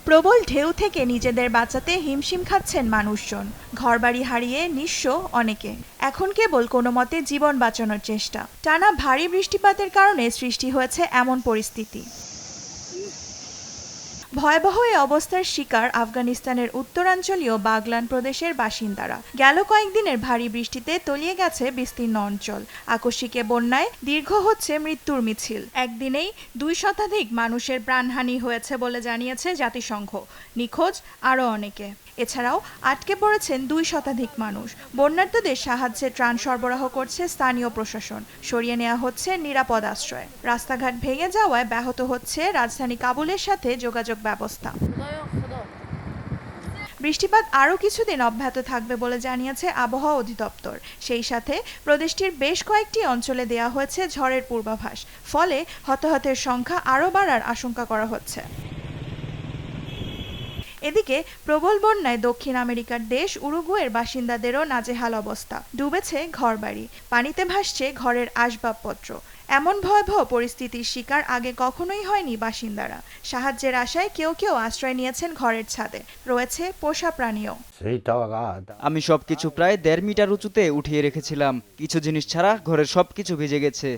প্রবল ঢেউ থেকে নিজেদের বাঁচাতে হিমশিম খাচ্ছেন মানুষজন। ঘরবাড়ি হারিয়ে নিঃস্ব অনেকে। এখন কেবল কোনো মতে জীবন বাঁচানোর চেষ্টা। টানা ভারী বৃষ্টিপাতের কারণে সৃষ্টি হয়েছে এমন পরিস্থিতি। ভয়াবহ এই অবস্থার শিকার আফগানিস্তানের উত্তরাঞ্চলীয় বাগলান প্রদেশের বাসিন্দারা। গেল কয়েকদিনের ভারী বৃষ্টিতে তলিয়ে গেছে বিস্তীর্ণ অঞ্চল। আকস্মিক বন্যায় দীর্ঘ হচ্ছে মৃত্যুর মিছিল। একদিনেই 2 শতাধিক মানুষের প্রাণহানি হয়েছে বলে জানিয়েছে জাতিসংঘ। নিখোঁজ আরও অনেকে। এছাড়াও আটকে পড়েছেন 2 শতাধিক মানুষ। বন্যার্তদের সাহায্যে ত্রাণ সরবরাহ করছে স্থানীয় প্রশাসন। সরিয়ে নেওয়া হচ্ছে নিরাপদ আশ্রয়। রাস্তাঘাট ভেঙে যাওয়ায় ব্যাহত হচ্ছে রাজধানী কাবুলের সাথে যোগাযোগ ব্যবস্থা। বৃষ্টিপাত আরও কিছুদিন অব্যাহত থাকবে বলে জানিয়েছে আবহাওয়া অধিদপ্তর। সেই সাথে প্রদেশটির বেশ কয়েকটি অঞ্চলে দেওয়া হয়েছে ঝড়ের পূর্বাভাস। ফলে হতাহতের সংখ্যা আরও বাড়ার আশঙ্কা করা হচ্ছে। এদিকে প্রবল বন্যায় দক্ষিণ আমেরিকার দেশ উরুগুয়ের বাসিন্দাদেরও নাজেহাল অবস্থা। ডুবেছে ঘরবাড়ি, পানিতে ভাসছে ঘরের আসবাবপত্র। এমন ভয়াবহ পরিস্থিতির শিকার আগে কখনোই হয়নি বাসিন্দারা। সাহায্যের আশায় কেউ কেউ আশ্রয় নিয়েছেন ঘরের ছাদে। রয়েছে পোষা প্রাণীও। আমি সবকিছু প্রায় 1.5 মিটার উঁচুতে উঠিয়ে রেখেছিলাম। কিছু জিনিস ছাড়া ঘরের সবকিছু ভিজে গেছে।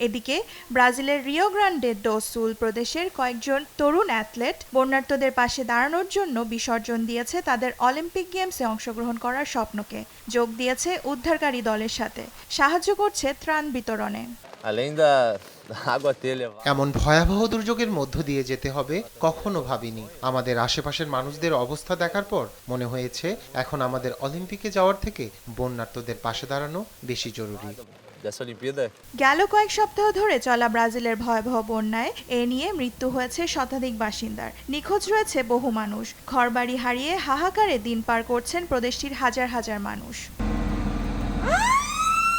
এদিকে ব্রাজিলের রিও গ্রান্ডে ডো সুল প্রদেশের কয়েকজন তরুণ অ্যাথলেট বন্যার্তদের পাশে দাঁড়ানোর জন্য বিসর্জন দিয়েছে তাদের অলিম্পিক গেমসে অংশগ্রহণ করার স্বপ্নকে। যোগ দিয়েছে উদ্ধারকারী দলের সাথে। সাহায্য করছে ত্রাণ বিতরণে। এমন ভয়াবহ দুর্যোগের মধ্য দিয়ে যেতে হবে কখনো ভাবিনি। আমাদের আশেপাশের মানুষদের অবস্থা দেখার পর মনে হয়েছে এখন আমাদের অলিম্পিকে যাওয়ার থেকে বন্যার্তদের পাশে দাঁড়ানো বেশি জরুরি। গেল কয়েক সপ্তাহ ধরে চলা ব্রাজিলের ভয়াবহ বন্যায় এ নিয়ে মৃত্যু হয়েছে শতাধিক বাসিন্দার। নিখোঁজ রয়েছে বহু মানুষ। ঘরবাড়ি হারিয়ে হাহাকারে দিন পার করছেন প্রদেশটির হাজার হাজার মানুষ।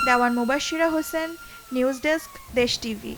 দেওয়ান মুবাশশিরা হোসেন, নিউজ ডেস্ক, দেশ টিভি।